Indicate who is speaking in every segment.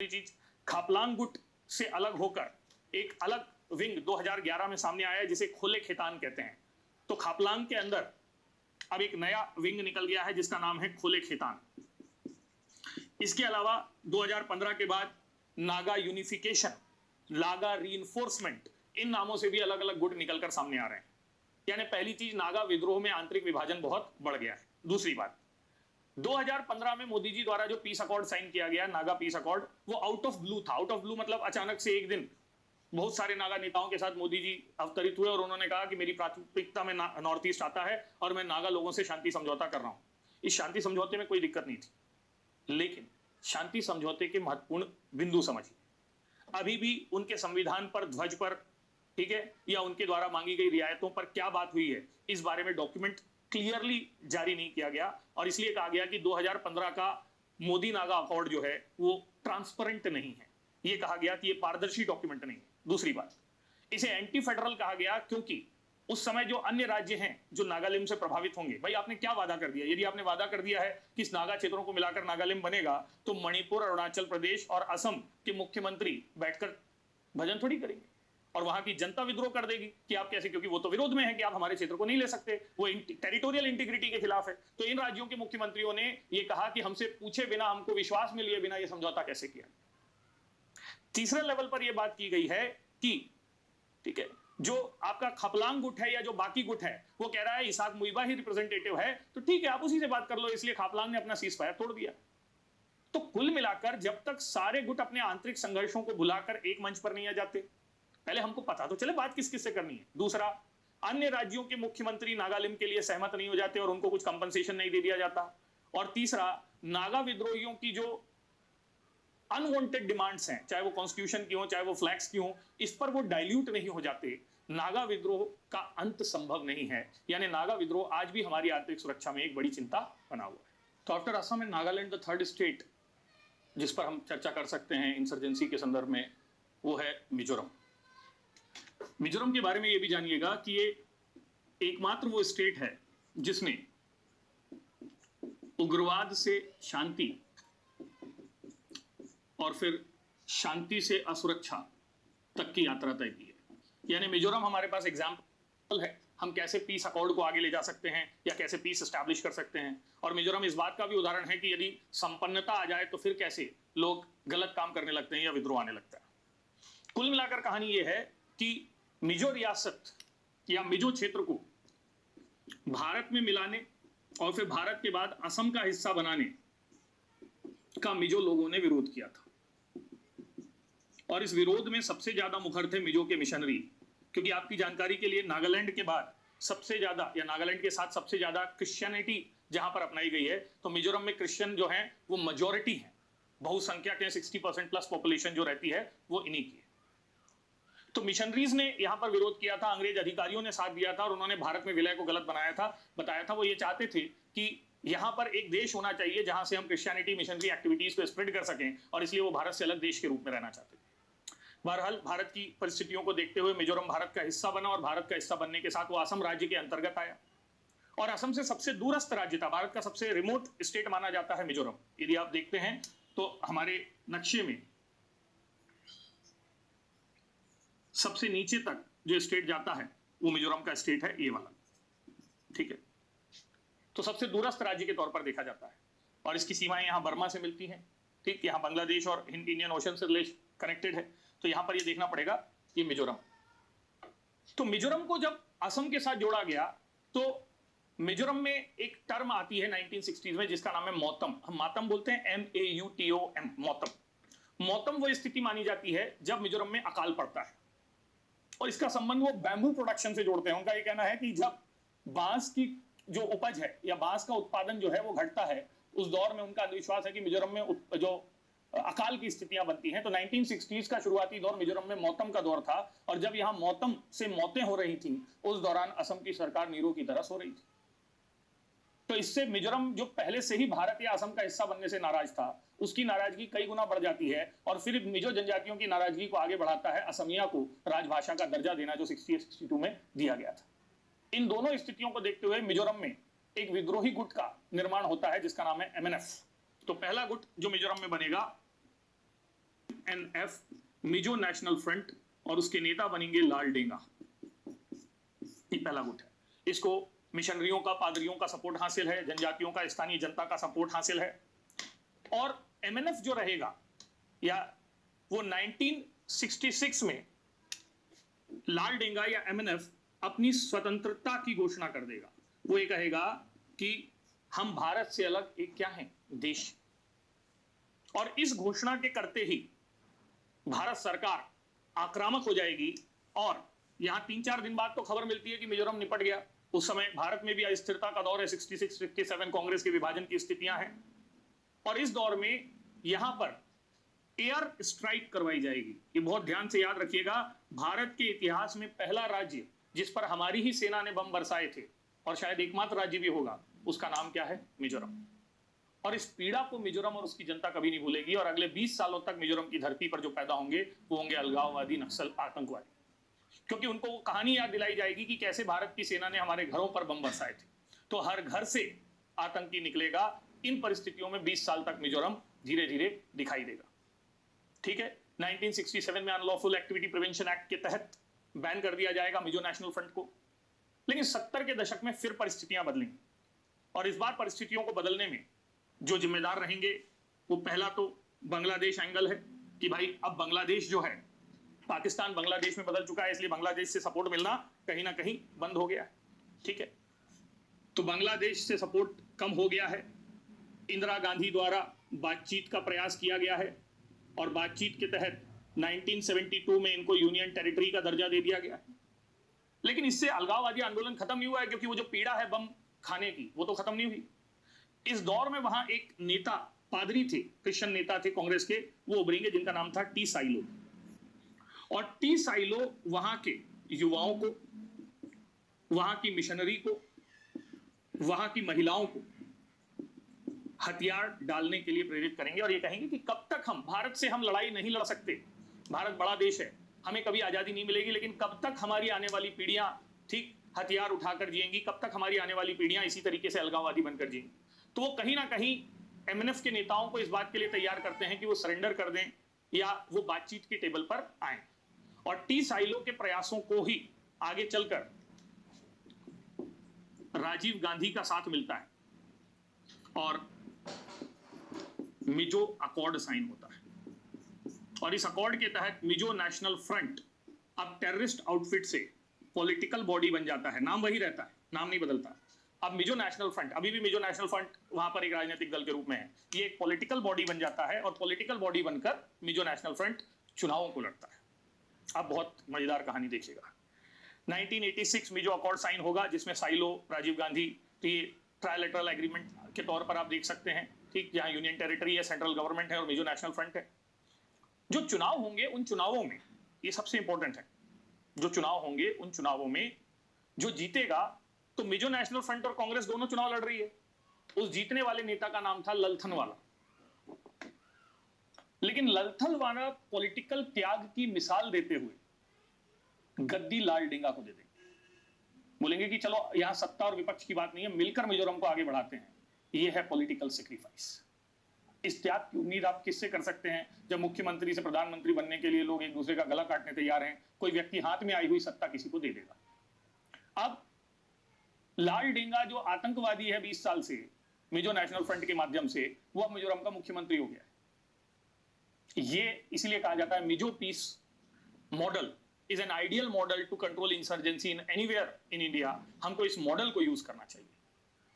Speaker 1: चीज खापलांग गुट से अलग होकर एक अलग विंग 2011 में सामने आया है जिसे खोले खेतान कहते हैं। तो खापलांग के अंदर अब एक नया विंग निकल गया है जिसका नाम है खोले खेतान। इसके अलावा 2015 के बाद नागा यूनिफिकेशन, नागा रीइंफोर्समेंट, इन नामों से भी अलग अलग गुट निकलकर सामने आ रहे हैं। यानी पहली चीज, नागा विद्रोह में आंतरिक विभाजन बहुत बढ़ गया है। दूसरी बात, 2015 में मोदी जी द्वारा जो पीस अकॉर्ड साइन किया गया, नागा पीस अकॉर्ड, वो आउट ऑफ ब्लू था। आउट ऑफ ब्लू मतलब अचानक से एक दिन बहुत सारे नागा नेताओं के साथ मोदी जी अवतरित हुए और उन्होंने कहा कि मेरी प्राथमिकता में नॉर्थ ईस्ट आता है और मैं नागा लोगों से शांति समझौता कर रहा हूं। इस शांति समझौते में कोई दिक्कत नहीं थी, लेकिन शांति समझौते के महत्वपूर्ण बिंदु समझिए। अभी भी उनके संविधान पर, ध्वज पर, ठीक है, या उनके द्वारा मांगी गई रियायतों पर क्या बात हुई है, इस बारे में डॉक्यूमेंट क्लियरली जारी नहीं किया गया और इसलिए कहा गया कि 2015 का मोदी नागा अकॉर्ड जो है वो ट्रांसपेरेंट नहीं है। ये कहा गया कि ये पारदर्शी डॉक्यूमेंट नहीं है। दूसरी बात, इसे एंटी फेडरल कहा गया क्योंकि उस समय जो अन्य राज्य हैं जो नागालैंड से प्रभावित होंगे, भाई आपने क्या वादा कर दिया? यदि आपने वादा कर दिया है कि इस नागा क्षेत्रों को मिलाकर नागालैंड बनेगा, तो मणिपुर, अरुणाचल प्रदेश और असम के मुख्यमंत्री बैठकर भजन थोड़ी करेंगे और वहां की जनता विद्रोह कर देगी कि आप कैसे, क्योंकि वो तो विरोध में है कि आप हमारे क्षेत्र को नहीं ले सकते, वो टेरिटोरियल इंटीग्रिटी के खिलाफ है। तो इन राज्यों के मुख्यमंत्रियों ने ये कहा कि हमसे पूछे बिना, हमको विश्वास में लिए बिना ये समझौता कैसे किया। तीसरे लेवल पर यह बात की गई है कि ठीक है, जो आपका खपलांग गुट है या जो बाकी गुट है वो कह रहा है इसाक मुइबा ही रिप्रेजेंटेटिव है, तो ठीक है आप उसी से बात कर लो, इसलिए खापलांग ने अपना सीज फायर तोड़ दिया। तो कुल मिलाकर जब तक सारे गुट अपने आंतरिक संघर्षों को भुलाकर एक मंच पर नहीं आ जाते, पहले हमको पता तो चले बात किस किस से करनी है। दूसरा, अन्य राज्यों के मुख्यमंत्री नागालैंड के लिए सहमत नहीं हो जाते और उनको कुछ कंपनसेशन नहीं दे दिया जाता। और तीसरा, नागा विद्रोहियों की जो अनवांटेड डिमांड्स हैं, चाहे वो कॉन्स्टिट्यूशन की हो, चाहे वो फ्लैग्स की हो, इस पर वो डाइल्यूट नहीं हो जाते, नागा विद्रोह का अंत संभव नहीं है। यानी नागा विद्रोह आज भी हमारी आंतरिक सुरक्षा में एक बड़ी चिंता बना हुआ है। तो after Assam and Nagaland, the third state जिस पर हम चर्चा कर सकते हैं इंसर्जेंसी के संदर्भ में, वो है मिजोरम। मिजोरम के बारे में ये भी जानिएगा कि ये एकमात्र वो स्टेट है जिसने उग्रवाद से शांति और फिर शांति से असुरक्षा तक की यात्रा तय की है। यानी मिजोरम हमारे पास एग्जाम्पल है, हम कैसे पीस अकॉर्ड को आगे ले जा सकते हैं या कैसे पीस एस्टैब्लिश कर सकते हैं। और मिजोरम इस बात का भी उदाहरण है कि यदि संपन्नता आ जाए तो फिर कैसे लोग गलत काम करने लगते हैं या विद्रोह आने लगता है। कुल मिलाकर कहानी यह है कि मिजो रियासत या मिजो क्षेत्र को भारत में मिलाने और फिर भारत के बाद असम का हिस्सा बनाने का मिजो लोगों ने विरोध किया था। और इस विरोध में सबसे ज्यादा मुखर थे मिजो के मिशनरी, क्योंकि आपकी जानकारी के लिए नागालैंड के बाद सबसे ज्यादा, या नागालैंड के साथ सबसे ज्यादा क्रिश्चियनिटी जहां पर अपनाई गई है, तो मिजोरम में क्रिश्चियन जो है वो मेजोरिटी है, बहुसंख्यक है, 60% प्लस पॉपुलेशन जो रहती है वो इन्हीं की है। तो मिशनरीज ने यहां पर विरोध किया था, अंग्रेज अधिकारियों ने साथ दिया था और उन्होंने भारत में विलय को गलत बनाया था, बताया था। वो ये चाहते थे कि यहां पर एक देश होना चाहिए जहां से हम क्रिश्चियनिटी मिशनरी एक्टिविटीज को स्प्रेड कर सकें, और इसलिए वो भारत से अलग देश के रूप में रहना चाहते थे। बहरहाल भारत की परिस्थितियों को देखते हुए मिजोरम भारत का हिस्सा बना और भारत का हिस्सा बनने के साथ वो असम राज्य के अंतर्गत आया और असम से सबसे दूरस्थ राज्य था, भारत का सबसे रिमोट स्टेट माना जाता है मिजोरम। यदि आप देखते हैं तो हमारे नक्शे में सबसे नीचे तक जो स्टेट जाता है वो मिजोरम का स्टेट है, ये वाला, ठीक है। तो सबसे दूरस्थ राज्य के तौर पर देखा जाता है और इसकी सीमाएं यहां बर्मा से मिलती हैं, ठीक, यहां बांग्लादेश और इंडियन ओशन से रिलेशन कनेक्टेड है। तो यहां पर ये देखना पड़ेगा ये मिजोरम। तो मिजोरम को जब असम के साथ जोड़ा गया तो मिजोरम में एक टर्म आती है 1960s में जिसका नाम है मौतम। हम मातम बोलते हैं, MAUTOM, मौतम। मौतम वो स्थिति मानी जाती है जब मिजोरम में अकाल पड़ता है और इसका संबंध वो बैम्बू प्रोडक्शन से जोड़ते हैं। उनका ये कहना है कि जब बांस की जो उपज है या बांस का उत्पादन जो है वो घटता है, उस दौर में उनका विश्वास है कि मिजोरम में जो अकाल की स्थितियां बनती हैं। तो 1960s का शुरुआती दौर मिजोरम में मौतम का दौर था और जब यहां मौतम से मौतें हो रही थी उस दौरान असम की सरकार नीरो की तरह सो रही थी। तो इससे मिजोरम जो पहले से ही भारत या असम का हिस्सा बनने से नाराज था, उसकी नाराजगी कई गुना बढ़ जाती है और फिर मिजो जनजातियों की नाराजगी को आगे बढ़ाता है असमिया को राजभाषा का दर्जा देना जो 60-62 में दिया गया था। इन दोनों स्थितियों को देखते हुए मिजोरम में एक विद्रोही गुट का निर्माण होता है जिसका नाम है MNF। तो पहला गुट जो मिजोरम में बनेगा MNF, मिजो नेशनल फ्रंट, और उसके नेता बनेंगे लाल डेंगा। ये पहला गुट है। इसको मिशनरियों का, पादरियों का सपोर्ट हासिल है, जनजातियों का, स्थानीय जनता का सपोर्ट हासिल है। और MNF जो रहेगा, या वो 1966 में लाल डेंगा या MNF अपनी स्वतंत्रता की घोषणा कर देगा। वो ये कहेगा कि हम भारत से अलग एक क्या है, देश। और इस घोषणा के करते ही भारत सरकार आक्रामक हो जाएगी। और यहां 3-4 दिन बाद तो खबर मिलती है कि मिजोरम निपट गया। उस समय भारत में भी अस्थिरता का दौर है, 66-67 कांग्रेस के विभाजन की स्थितियां हैं। और इस दौर में यहां पर एयर स्ट्राइक करवाई जाएगी। ये बहुत ध्यान से याद रखिएगा, भारत के इतिहास में पहला राज्य जिस पर हमारी ही सेना ने बम बरसाए थे, और शायद एकमात्र राज्य भी होगा, उसका नाम क्या है, मिजोरम। और इस पीड़ा को मिजोरम और उसकी जनता कभी नहीं भूलेगी। और अगले 20 सालों तक मिजोरम की धरती पर जो पैदा होंगे वो होंगे अलगाववादी, नक्सल, आतंकवादी। क्योंकि उनको वो कहानी याद दिलाई जाएगी कि कैसे भारत की सेना ने हमारे घरों पर बम बरसाए थे। तो हर घर से आतंकी निकलेगा। इन परिस्थितियों में 20 साल तक मिजोरम धीरे धीरे दिखाई देगा। ठीक है, 1967 में अनलॉफुल एक्टिविटी प्रिवेंशन एक्ट के तहत बैन कर दिया जाएगा मिजो नेशनल फ्रंट को। लेकिन 70 के दशक में फिर परिस्थितियां बदलेंगी। और इस बार परिस्थितियों को बदलने में जो जिम्मेदार रहेंगे, वो पहला तो बांग्लादेश एंगल है कि भाई अब बांग्लादेश जो है, पाकिस्तान बांग्लादेश में बदल चुका है, इसलिए बांग्लादेश से सपोर्ट मिलना कहीं ना कहीं बंद हो गया है। ठीक है, तो बांग्लादेश से सपोर्ट कम हो गया है। इंदिरा गांधी द्वारा बातचीत का प्रयास किया गया है और बातचीत के तहत 1972 में इनको यूनियन टेरिटरी का दर्जा दे दिया गया है। लेकिन इससे अलगाववादी आंदोलन खत्म नहीं हुआ है, क्योंकि वो जो पीड़ा है बम खाने की, वो तो खत्म नहीं हुई। इस दौर में वहां एक नेता, पादरी थे, क्रिश्चियन नेता थे कांग्रेस के, वो उभरेंगे, जिनका नाम था टी साइलो। और टी साइलो वहां के युवाओं को, वहां की मिशनरी को, वहां की महिलाओं को हथियार डालने के लिए प्रेरित करेंगे। और ये कहेंगे कि कब तक हम, भारत से हम लड़ाई नहीं लड़ सकते, भारत बड़ा देश है, हमें कभी आजादी नहीं मिलेगी, लेकिन कब तक हमारी आने वाली पीढ़ियां ठीक हथियार उठाकर जिएंगी, कब तक हमारी आने वाली पीढ़ियां इसी तरीके से अलगाववादी बनकर जिएंगी। तो वो कहीं ना कहीं MNF के नेताओं को इस बात के लिए तैयार करते हैं कि वो सरेंडर कर दें या वो बातचीत की टेबल पर आए। और टी साइलो के प्रयासों को ही आगे चलकर राजीव गांधी का साथ मिलता है और मिजो अकॉर्ड साइन होता है। और इस अकॉर्ड के तहत मिजो नेशनल फ्रंट अब टेररिस्ट आउटफिट से पॉलिटिकल बॉडी बन जाता है। नाम वही रहता है, नाम नहीं बदलता। अब मिजो नेशनल फ्रंट, अभी भी मिजो नेशनल फ्रंट वहां पर एक राजनीतिक दल के रूप में है, ये एक पॉलिटिकल बॉडी बन जाता है और पॉलिटिकल बॉडी बनकर मिजो नेशनल फ्रंट चुनावों को लड़ता है। अब बहुत मजेदार कहानी देखिएगा। 1986 मिजो अकॉर्ड साइन होगा, जिसमें साइलो, राजीव गांधी, तो ये ट्रायलेटरल एग्रीमेंट के तौर पर आप देख सकते हैं, ठीक, जहां यूनियन टेरिटरी है, सेंट्रल गवर्नमेंट है और मिजो नेशनल फ्रंट है। जो चुनाव होंगे उन चुनावों में, ये सबसे इंपॉर्टेंट है, जो चुनाव होंगे उन चुनावों में जो जीतेगा, तो मिजो नेशनल फ्रंट और कांग्रेस दोनों चुनाव लड़ रही है, उस जीतने वाले नेता का नाम था ललथनवाला। लेकिन ललथनवाला पॉलिटिकल त्याग की मिसाल देते हुए गद्दी लाल डेंगा को दे देंगे। बोलेंगे कि चलो यहां सत्ता और विपक्ष की बात नहीं है, मिलकर मिजोरम को आगे बढ़ाते हैं। यह है पॉलिटिकल सेक्रीफाइस। इस त्याग की उम्मीद आप किससे कर सकते हैं, जब मुख्यमंत्री से प्रधानमंत्री बनने के लिए लोग एक दूसरे का गला काटने तैयार हैं। कोई व्यक्ति हाथ में आई हुई सत्ता किसी को दे देगा। अब लाल डेंगा जो आतंकवादी है 20 साल से मिजो नेशनल फ्रंट के माध्यम से, वो अब मिजोरम का मुख्यमंत्री हो गया है। ये इसलिए कहा जाता है Mizo peace model is an ideal model to control insurgency in anywhere in India. हमको इस मॉडल को यूज करना चाहिए।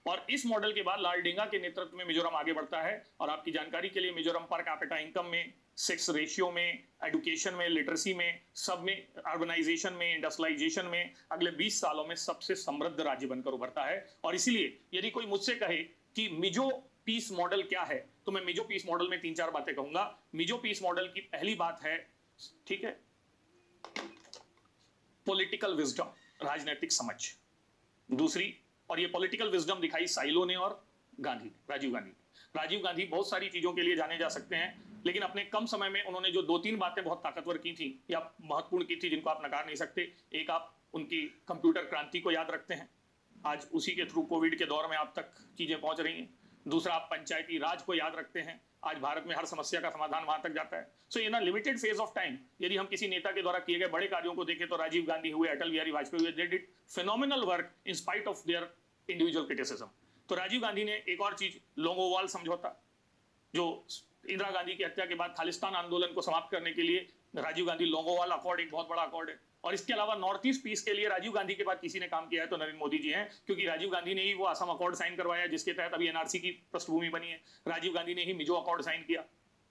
Speaker 1: और इस मॉडल के बाद लाल डेंगा के नेतृत्व में मिजोरम आगे बढ़ता है। और आपकी जानकारी के लिए, मिजोरम पर कैपिटा इनकम में, सेक्स रेशियो में, एजुकेशन में, लिटरेसी में, सब में, अर्बनाइजेशन में, इंडस्ट्रियलाइजेशन में अगले 20 सालों में सबसे समृद्ध राज्य बनकर उभरता है। और इसीलिए यदि कोई मुझसे कहे कि मिजो पीस मॉडल क्या है, तो मैं मिजो पीस मॉडल में 3-4 बातें कहूंगा। मिजो पीस मॉडल की पहली बात है, ठीक है, पॉलिटिकल विजडम, राजनीतिक समझ। दूसरी, और ये पॉलिटिकल विजडम दिखाई साइलो ने और गांधी, राजीव गांधी। राजीव गांधी बहुत सारी चीजों के लिए जाने जा सकते हैं, लेकिन अपने कम समय में उन्होंने जो 2-3 बातें बहुत ताकतवर की थी या महत्वपूर्ण की थी, जिनको आप नकार नहीं सकते। एक, आप उनकी कंप्यूटर क्रांति को याद रखते हैं, आज उसी के थ्रू कोविड के दौर में आप तक चीजें पहुंच रही हैं। दूसरा, आप पंचायती राज को याद रखते हैं, आज भारत में हर समस्या का समाधान वहां तक जाता है। So in a limited phase of time यदि हम किसी नेता के द्वारा किए गए बड़े कार्यों को देखें तो राजीव गांधी हुए, अटल बिहारी वाजपेयी हुए, they did phenomenal work in spite of their individual criticism. तो राजीव गांधी ने एक और चीज, लोंगोवाल समझौता, जो इंदिरा गांधी की हत्या के बाद खालिस्तान आंदोलन को समाप्त करने के लिए राजीव गांधी लोंगोवाल अकॉर्ड एक बहुत बड़ा अकॉर्ड है। और इसके अलावा नॉर्थ ईस्ट पीस के लिए राजीव गांधी के बाद किसी ने काम किया है तो नरेंद्र मोदी जी हैं, क्योंकि राजीव गांधी ने ही वो असम अकॉर्ड साइन करवाया जिसके तहत अभी एनआरसी की पृष्ठभूमि बनी है। राजीव गांधी ने ही मिजो अकॉर्ड साइन किया,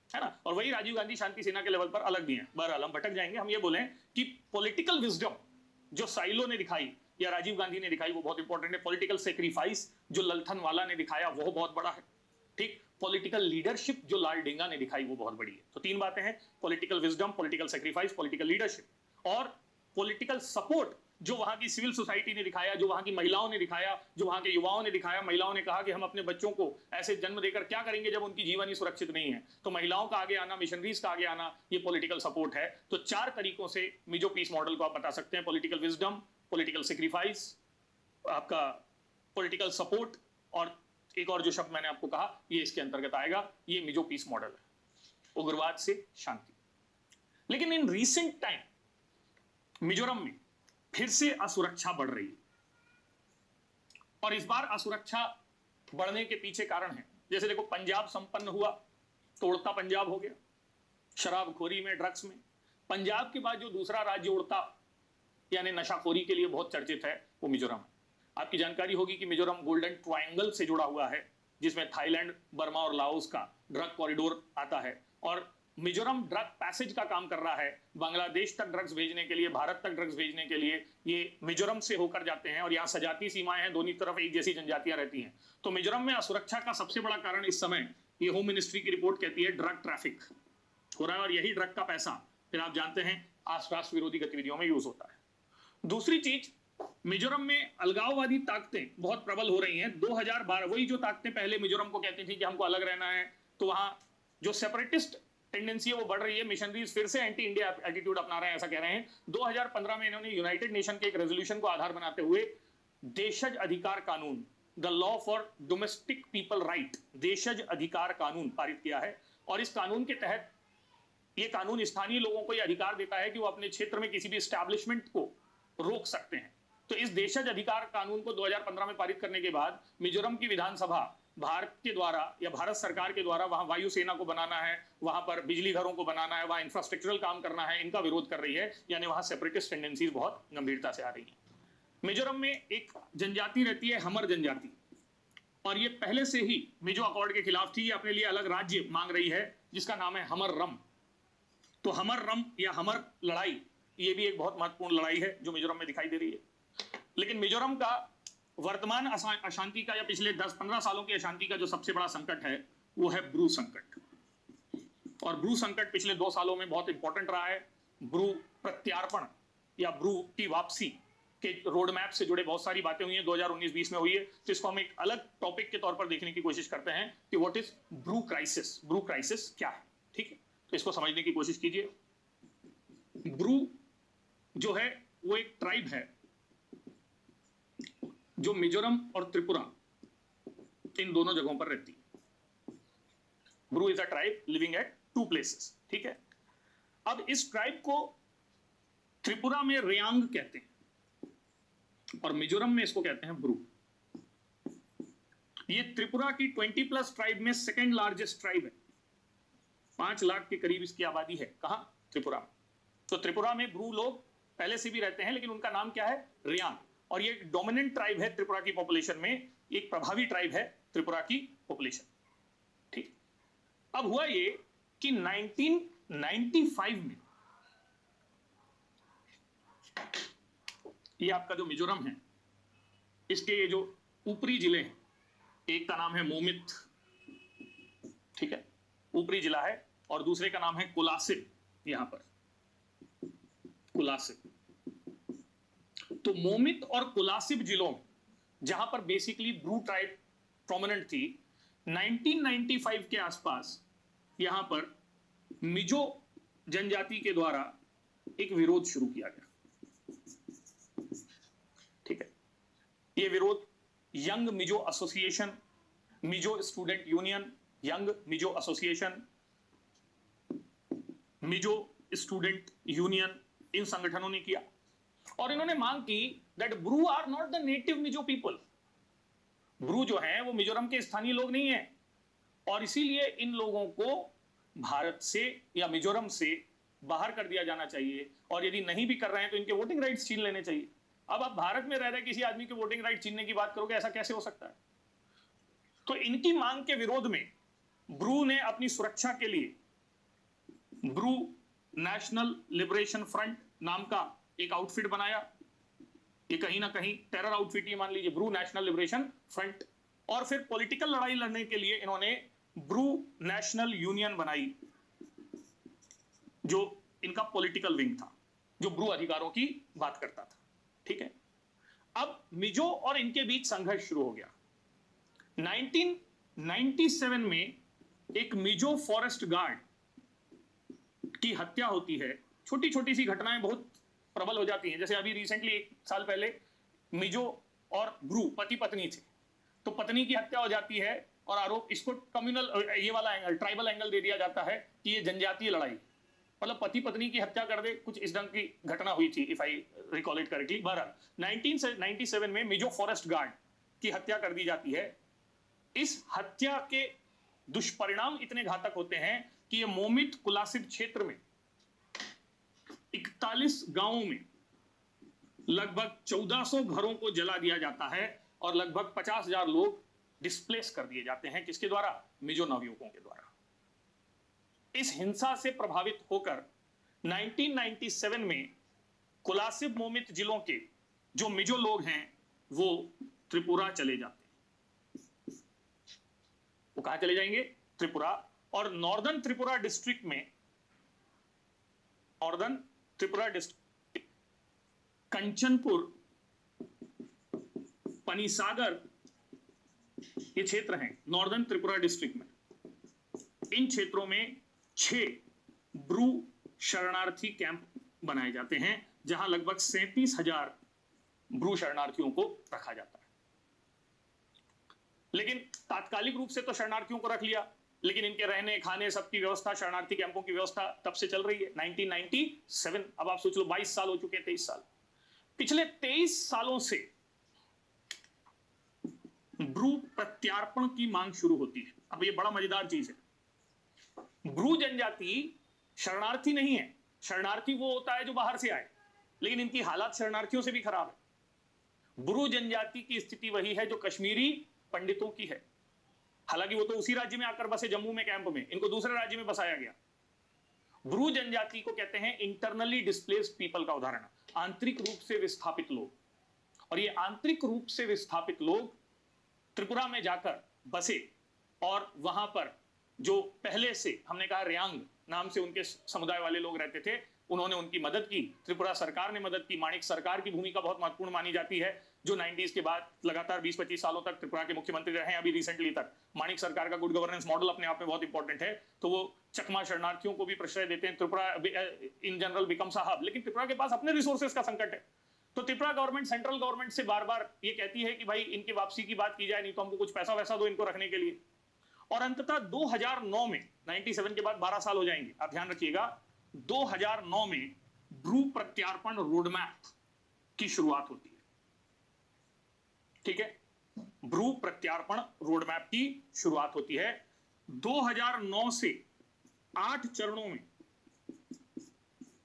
Speaker 1: है ना। और वही राजीव गांधी शांति सेना के लेवल पर अलग भी हैं। बहरहाल हम भटक जाएंगे। हम ये बोलें कि पॉलिटिकल विजडम जो साइलो ने दिखाई या राजीव गांधी ने दिखाई वो बहुत इंपॉर्टेंट है। पॉलिटिकल सेक्रीफाइस जो ललथनवाला ने दिखाया वो बहुत बड़ा है, ठीक। पॉलिटिकल लीडरशिप जो लाल डेंगा ने दिखाई वो बहुत बड़ी है। तो तीन बातें हैं, political wisdom, political sacrifice, political leadership. और पॉलिटिकल सपोर्ट जो वहां की सिविल सोसाइटी ने दिखाया, जो वहां की महिलाओं ने दिखाया, जो वहां के युवाओं ने दिखाया। महिलाओं ने कहा कि हम अपने बच्चों को ऐसे जन्म देकर क्या करेंगे जब उनकी जीवन ही सुरक्षित नहीं है। तो महिलाओं का आगे आना, मिशनरीज का आगे आना, ये पॉलिटिकल सपोर्ट है। तो चार तरीकों से मिजो पीस मॉडल को आप बता सकते हैं, पॉलिटिकल विजडम, पॉलिटिकल सेक्रीफाइस, आपका पॉलिटिकल सपोर्ट, और एक और जो शब्द मैंने आपको कहा ये इसके अंतर्गत आएगा। ये मिजो पीस मॉडल है, उग्रवाद से शांति। लेकिन इन रीसेंट टाइम मिजोरम में फिर से असुरक्षा बढ़ रही है, और इस बार असुरक्षा बढ़ने के पीछे कारण है। जैसे देखो, पंजाब संपन्न हुआ तो उड़ता पंजाब हो गया, शराबखोरी में, ड्रग्स में। पंजाब के बाद जो दूसरा राज्य उड़ता यानी नशाखोरी के लिए बहुत चर्चित है वो मिजोरम है। आपकी जानकारी होगी कि मिजोरम गोल्डन ट्रायंगल से जुड़ा हुआ है, जिसमें थाईलैंड, बर्मा और लाओस का ड्रग कॉरिडोर आता है। और मिजोरम ड्रग पैसेज का काम कर रहा है, बांग्लादेश तक ड्रग्स भेजने के लिए, भारत तक ड्रग्स भेजने के लिए ये मिजोरम से होकर जाते हैं। और यहाँ सजातीय सीमाएं हैं, दोनों तरफ एक जैसी जनजातियां रहती हैं। तो मिजोरम में असुरक्षा का सबसे बड़ा कारण इस समय, ये होम मिनिस्ट्री की रिपोर्ट कहती है, ड्रग ट्रैफिक हो रहा है। और यही ड्रग का पैसा फिर आप जानते हैं राष्ट्र विरोधी गतिविधियों में यूज होता है। दूसरी चीज, मिजोरम में अलगाववादी ताकतें बहुत प्रबल हो रही हैं। 2012 वही जो ताकतें पहले मिजोरम को कहती थी कि हमको अलग रहना है, तो वहां जो सेपरेटिस्ट टेंडेंसी है वो बढ़ रही है। मिशनरीज फिर से एंटी इंडिया एटीट्यूड अपना रहे हैं, ऐसा कह रहे हैं। 2015 में इन्होंने यूनाइटेड नेशन के एक रेजोल्यूशन को आधार बनाते हुए देशज अधिकार कानून, the law for domestic people right, देशज अधिकार कानून पारित किया है। और इस कानून के तहत, ये कानून स्थानीय लोगों को यह अधिकार देता है कि वो अपने क्षेत्र में किसी भी एस्टैब्लिशमेंट को रोक सकते हैं। तो इस देशज अधिकार कानून को 2015 में पारित करने के बाद मिजोरम की विधानसभा भारत के द्वारा या भारत सरकार के द्वारा वहां वायुसेना को बनाना है, वहां पर बिजली घरों को बनाना है, वहां इंफ्रास्ट्रक्चरल काम करना है, इनका विरोध कर रही है। यानी वहां सेपरेटिस्ट टेंडेंसीज बहुत गंभीरता से आ रही है। मिजोरम में एक जनजाति रहती है, हमर जनजाति, और ये पहले से ही मिजो अकॉर्ड के खिलाफ थी। ये अपने लिए अलग राज्य मांग रही है जिसका नाम है हमर रम। तो हमर रम या हमर लड़ाई, ये भी एक बहुत महत्वपूर्ण लड़ाई है जो मिजोरम में दिखाई दे रही है। लेकिन मिजोरम का वर्तमान अशांति का या पिछले 10-15 सालों की अशांति का जो सबसे बड़ा संकट है वो है ब्रू संकट। और ब्रू संकट पिछले 2 सालों में बहुत इंपॉर्टेंट रहा है। ब्रू प्रत्यार्पण या ब्रू की वापसी के रोड मैप से जुड़े बहुत सारी बातें हुई हैं, 2019-20 में हुई है। तो इसको हम एक अलग टॉपिक के तौर पर देखने की कोशिश करते हैं कि what is Bru crisis, Bru crisis क्या है, ठीक है। तो इसको समझने की कोशिश कीजिए। ब्रू जो है वो एक ट्राइब है जो मिजोरम और त्रिपुरा इन दोनों जगहों पर रहती है। Bru is a tribe living at 2 places, ठीक है। अब इस ट्राइब को त्रिपुरा में रेयांग कहते हैं और मिजोरम में इसको कहते हैं ब्रू। ये त्रिपुरा की 20+ ट्राइब में सेकेंड लार्जेस्ट ट्राइब है। 5 लाख के करीब इसकी आबादी है। कहां? त्रिपुरा में। तो त्रिपुरा में ब्रू लोग पहले से भी रहते हैं, लेकिन उनका नाम क्या है? रेयांग। और ये डोमिनेंट ट्राइब है त्रिपुरा की पॉपुलेशन में, एक प्रभावी ट्राइब है त्रिपुरा की पॉपुलेशन, ठीक। अब हुआ ये कि 1995 में ये आपका जो मिजोरम है, इसके ये जो ऊपरी जिले हैं, एक का नाम है मोमित, ठीक है, ऊपरी जिला है, और दूसरे का नाम है कोलासिब। यहां पर कोलासिब, तो मोमित और कोलासिब जिलों जहां पर बेसिकली ब्रू ट्राइब प्रोमिनेंट थी, 1995 के आसपास यहां पर मिजो जनजाति के द्वारा एक विरोध शुरू किया गया, ठीक है। यह विरोध young Mizo association, Mizo student union young Mizo association, Mizo student union, इन संगठनों ने किया और इन्होंने मांग की that Bru are not the native Mizo people. Bru जो हैं वो मिजोरम के स्थानीय लोग नहीं हैं और इसीलिए इन लोगों को भारत से या मिजोरम से बाहर कर दिया जाना चाहिए और यदि नहीं भी कर रहे हैं तो इनके वोटिंग राइट्स छीन लेने चाहिए। अब आप भारत में रह रहे किसी आदमी के वोटिंग राइट छीनने की बात करोगे, ऐसा कैसे हो सकता है? तो इनकी मांग के विरोध में ब्रू ने अपनी सुरक्षा के लिए ब्रू नेशनल लिबरेशन फ्रंट नाम का एक आउटफिट बनाया। ये कहीं ना कहीं टेरर आउटफिट ही मान लीजिए, ब्रू नेशनल लिबरेशन फ्रंट। और फिर पॉलिटिकल लड़ाई लड़ने के लिए इन्होंने ब्रू नेशनल यूनियन बनाई, जो इनका पॉलिटिकल विंग था, जो ब्रू अधिकारों की बात करता था। ठीक है, अब मिजो और इनके बीच संघर्ष शुरू हो गया। 1997 में एक मिजो फॉरेस्ट गार्ड की हत्या होती है। छोटी छोटी सी घटनाएं बहुत प्रबल हो जाती हैं। जैसे अभी रिसेंटली 1 साल पहले मिजो और ब्रू पति पत्नी थे, तो पत्नी की हत्या हो जाती है और आरोप इसको कम्युनल, ये वाला एंगल, ट्राइबल एंगल दे दिया जाता है कि ये जनजातीय लड़ाई, मतलब पति पत्नी की हत्या कर दे, कुछ इस ढंग की घटना हुई थी, if I recall it correctly. बहरहाल 1997 में मिजो फॉरेस्ट गार्ड की हत्या कर दी जाती है। इस हत्या के दुष्परिणाम इतने घातक होते हैं कि ये मोमित कुलासिब क्षेत्र में 41 गांवों में लगभग 1400 घरों को जला दिया जाता है और लगभग 50,000 लोग डिस्प्लेस कर दिए जाते हैं। किसके द्वारा? मिजो नवयुवकों के द्वारा। इस हिंसा से प्रभावित होकर 1997 में कुलासिब मोमित जिलों के जो मिजो लोग हैं वो त्रिपुरा चले जाते हैं। वो कहां चले जाएंगे? त्रिपुरा। और नॉर्दर्न त्रिपुरा डिस्ट्रिक्ट में, नॉर्दर्न त्रिपुरा डिस्ट्रिक्ट, कंचनपुर, पनीसागर, ये क्षेत्र हैं नॉर्दर्न त्रिपुरा डिस्ट्रिक्ट में। इन क्षेत्रों में 6 ब्रू शरणार्थी कैंप बनाए जाते हैं जहां लगभग 37,000 ब्रू शरणार्थियों को रखा जाता है। लेकिन तात्कालिक रूप से तो शरणार्थियों को रख लिया, लेकिन इनके रहने खाने सबकी व्यवस्था, शरणार्थी कैंपों की व्यवस्था तब से चल रही है 1997। अब आप सोच लो 22 साल हो चुके हैं, 23 साल। पिछले 23 सालों से ब्रू प्रत्यार्पण की मांग शुरू होती है। अब ये बड़ा मजेदार चीज है। ब्रू जनजाति शरणार्थी नहीं है। शरणार्थी वो होता है जो बाहर से आए, लेकिन इनकी हालात शरणार्थियों से भी खराब है। ब्रू जनजाति की स्थिति वही है जो कश्मीरी पंडितों की है। हालांकि वो तो उसी राज्य में आकर बसे, जम्मू में कैंप में, इनको दूसरे राज्य में बसाया गया। ब्रू जनजाति को कहते हैं इंटरनली डिस्प्लेस्ड पीपल का उदाहरण, आंतरिक रूप से विस्थापित लोग। और ये आंतरिक रूप से विस्थापित लोग त्रिपुरा में जाकर बसे और वहां पर जो पहले से हमने कहा रेयांग नाम से उनके समुदाय वाले लोग रहते थे, उन्होंने उनकी मदद की। त्रिपुरा सरकार ने मदद की। माणिक सरकार की भूमिका बहुत महत्वपूर्ण मानी जाती है, जो 90s के बाद लगातार 20-25 सालों तक त्रिपुरा के मुख्यमंत्री रहे, अभी रिसेंटली तक। माणिक सरकार का गुड गवर्नेंस मॉडल अपने आप में बहुत इंपॉर्टेंट है। तो वो चकमा शरणार्थियों को भी प्रश्रय देते हैं। Tripura in general becomes a hub. लेकिन त्रिपुरा के पास अपने रिसोर्सेज का संकट है, तो त्रिपुरा गवर्नमेंट सेंट्रल गवर्नमेंट से बार बार ये कहती है कि भाई इनकी वापसी की बात की जाए, नहीं तो हमको कुछ पैसा वैसा दो इनको रखने के लिए। और अंततः 2009 में, 97 के बाद 12 साल हो जाएंगे, आप ध्यान रखिएगा, 2009 में ब्रू प्रत्यार्पण रोडमैप की शुरुआत होती है। ठीक है, ब्रू प्रत्यार्पण रोडमैप की शुरुआत होती है। 2009 से 8 चरणों में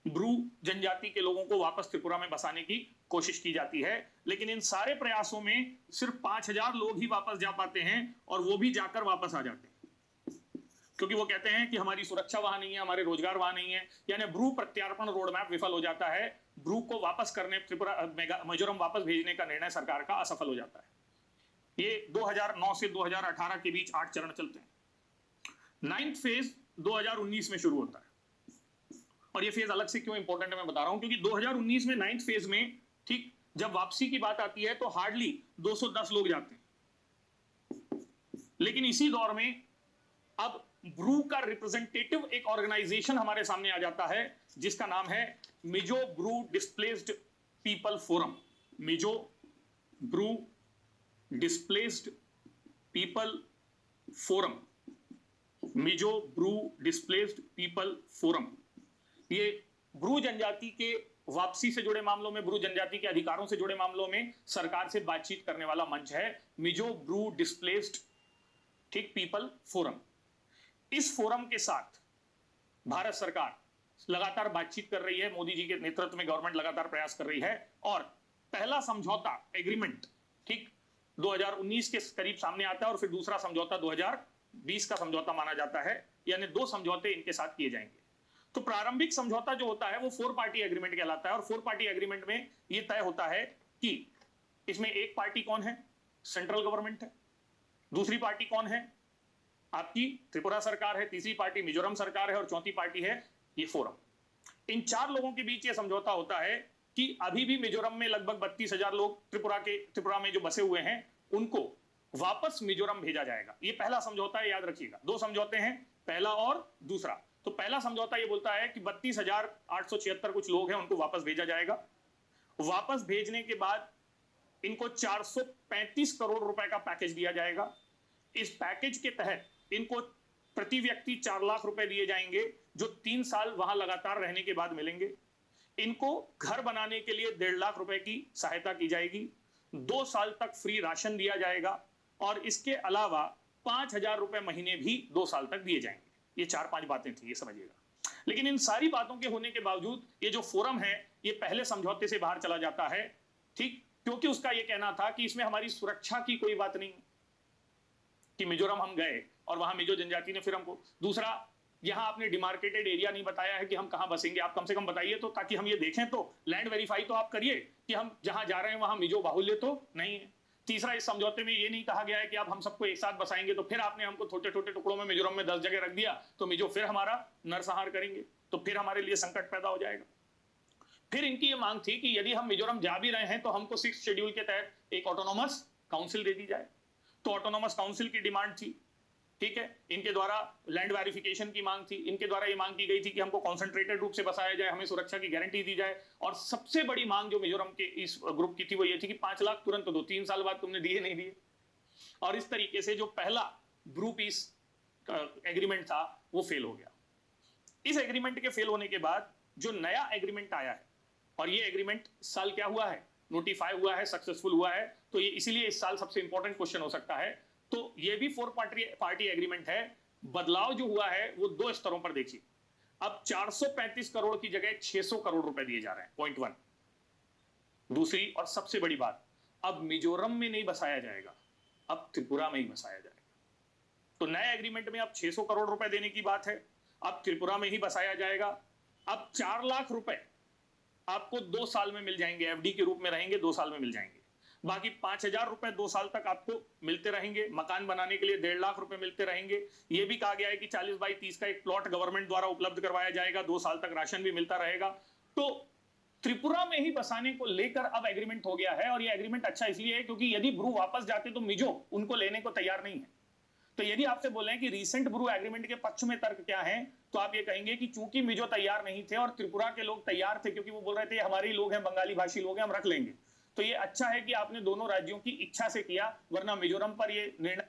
Speaker 1: ब्रू जनजाति के लोगों को वापस त्रिपुरा में बसाने की कोशिश की जाती है। लेकिन इन सारे प्रयासों में सिर्फ 5,000 लोग ही वापस जा पाते हैं, और वो भी जाकर वापस आ जाते हैं, क्योंकि वो कहते हैं कि हमारी सुरक्षा वहां नहीं है, हमारे रोजगार वहां नहीं है। यानी ब्रू प्रत्यार्पण रोडमैप विफल हो जाता है। ब्रू को वापस करने, त्रिपुरा मिजोरम वापस भेजने का निर्णय सरकार का असफल हो जाता है। ये 2009 से 2018 के बीच 8 चरण चलते हैं। 9th फेज 2019 में शुरू होता है। और ये फेज अलग से क्यों इंपॉर्टेंट है मैं बता रहा हूं, क्योंकि 2019 में 9th फेज में, ठीक, जब वापसी की बात आती है तो हार्डली 210 लोग जाते हैं। लेकिन इसी दौर में अब ब्रू का रिप्रेजेंटेटिव एक ऑर्गेनाइजेशन हमारे सामने आ जाता है, जिसका नाम है Mizo Bru displaced people forum. Mizo Bru displaced people forum. Mizo Bru displaced people forum, ये ब्रू जनजाति के वापसी से जुड़े मामलों में, ब्रू जनजाति के अधिकारों से जुड़े मामलों में सरकार से बातचीत करने वाला मंच है मिजो ब्रू डिस्प्लेस्ड, ठीक, पीपल फोरम। इस फोरम के साथ भारत सरकार लगातार बातचीत कर रही है, मोदी जी के नेतृत्व में गवर्नमेंट लगातार प्रयास कर रही है, और पहला समझौता एग्रीमेंट, ठीक, 2019 के करीब सामने आता है, और फिर दूसरा समझौता 2020 का समझौता माना जाता है, यानी 2 समझौते इनके साथ किए जाएंगे। तो प्रारंभिक समझौता जो होता है वो 4 पार्टी एग्रीमेंट कहलाता है, और 4 पार्टी एग्रीमेंट में यह तय होता है कि इसमें एक पार्टी कौन है, सेंट्रल गवर्नमेंट है, दूसरी पार्टी कौन है, आपकी त्रिपुरा सरकार है, तीसरी पार्टी मिजोरम सरकार है, और चौथी पार्टी है ये फोरम। इन 4 लोगों के बीच ये समझौता होता है कि अभी भी मिजोरम में लगभग 32,000 लोग त्रिपुरा में जो बसे हुए हैं उनको वापस मिजोरम भेजा जाएगा। ये पहला समझौता है, याद रखिएगा। 2 समझौते हैं, पहला और दूसरा। तो पहला समझौता ये बोलता है कि 32,876 कुछ लोग हैं, उनको वापस भेजा जाएगा। वापस भेजने के बाद इनको 435 करोड़ रुपए का पैकेज दिया जाएगा। इस पैकेज के तहत इनको प्रति व्यक्ति 4 लाख रुपए दिए जाएंगे, जो 3 साल वहां लगातार रहने के बाद मिलेंगे। इनको घर बनाने के लिए 1.5 लाख रुपए की सहायता की जाएगी। 2 साल तक फ्री राशन दिया जाएगा, और इसके अलावा 5,000 रुपए महीने भी 2 साल तक दिए जाएंगे। ये 4-5 बातें थी, ये समझिएगा। लेकिन इन सारी बातों के होने के बावजूद ये जो फोरम है ये पहले समझौते से बाहर चला जाता है, ठीक, क्योंकि उसका ये कहना था कि इसमें हमारी सुरक्षा की कोई बात नहीं, कि मिजोरम हम गए और वहां मिजो जनजाति ने फिर हमको, दूसरा यहां आपने डिमार्केटेड एरिया नहीं बताया है कि हम कहां बसेंगे, आप कम से कम बताइए तो, ताकि हम ये देखें तो, लैंड वेरीफाई तो आप करिए कि हम जहां जा रहे हैं वहां मिजो बाहुल्य तो नहीं है। तीसरा, इस समझौते में ये नहीं कहा गया है कि आप हम सबको एक साथ बसाएंगे, तो फिर आपने हमको छोटे छोटे टुकड़ों में मिजोरम में 10 जगह रख दिया तो मिजो फिर हमारा नरसंहार करेंगे, तो फिर हमारे लिए संकट पैदा हो जाएगा। फिर इनकी ये मांग थी कि यदि हम मिजोरम जा भी रहे हैं तो हमको 6th शेड्यूल के तहत एक ऑटोनोमस काउंसिल दे दी जाए। तो ऑटोनोमस काउंसिल की डिमांड थी, ठीक है। इनके द्वारा लैंड वेरिफिकेशन की मांग थी, इनके द्वारा ये मांग की गई थी कि हमको कॉन्सेंट्रेटेड रूप से बसाया जाए, हमें सुरक्षा की गारंटी दी जाए, और सबसे बड़ी मांग जो मिजोरम के इस ग्रुप की थी वो ये थी कि 5 लाख तुरंत दो, 3 साल बाद तुमने दिए नहीं दिए। और इस तरीके से जो पहला ब्रू पीस एग्रीमेंट था वो फेल हो गया। इस एग्रीमेंट के फेल होने के बाद जो नया एग्रीमेंट आया है, और ये एग्रीमेंट साल क्या हुआ है, नोटिफाई हुआ है, सक्सेसफुल हुआ है, तो ये इसीलिए इस साल सबसे इंपॉर्टेंट क्वेश्चन हो सकता है। तो ये भी 4 पार्टी एग्रीमेंट है। बदलाव जो हुआ है वो 2 स्तरों पर देखिए। अब 435 करोड़ की जगह 600 करोड़ रुपए दिए जा रहे हैं, पॉइंट 1। दूसरी और सबसे बड़ी बात, अब मिजोरम में नहीं बसाया जाएगा, अब त्रिपुरा में ही बसाया जाएगा। तो नए एग्रीमेंट में अब 600 करोड़ रुपए देने की बात है, अब त्रिपुरा में ही बसाया जाएगा। अब 4 लाख रुपए आपको 2 साल में मिल जाएंगे, एफडी के रूप में रहेंगे, 2 साल में मिल जाएंगे। बाकी 5,000 रुपए 2 साल तक आपको मिलते रहेंगे। मकान बनाने के लिए 1.5 लाख रुपए मिलते रहेंगे। यह भी कहा गया है कि 40 बाई 30 का एक प्लॉट गवर्नमेंट द्वारा उपलब्ध करवाया जाएगा, 2 साल तक राशन भी मिलता रहेगा। तो त्रिपुरा में ही बसाने को लेकर अब एग्रीमेंट हो गया है, और यह एग्रीमेंट अच्छा इसलिए है क्योंकि यदि ब्रू वापस जाते तो मिजो उनको लेने को तैयार नहीं है। तो यदि आपसे बोले हैं कि रीसेंट ब्रू एग्रीमेंट के पक्ष में तर्क क्या है, तो आप ये कहेंगे कि चूंकि मिजो तैयार नहीं थे और त्रिपुरा के लोग तैयार थे, क्योंकि वो बोल रहे थे हमारे ही लोग हैं, बंगाली भाषी लोग हैं, हम रख लेंगे। तो ये अच्छा है कि आपने दोनों राज्यों की इच्छा से किया, वरना मिजोरम पर ये निर्णय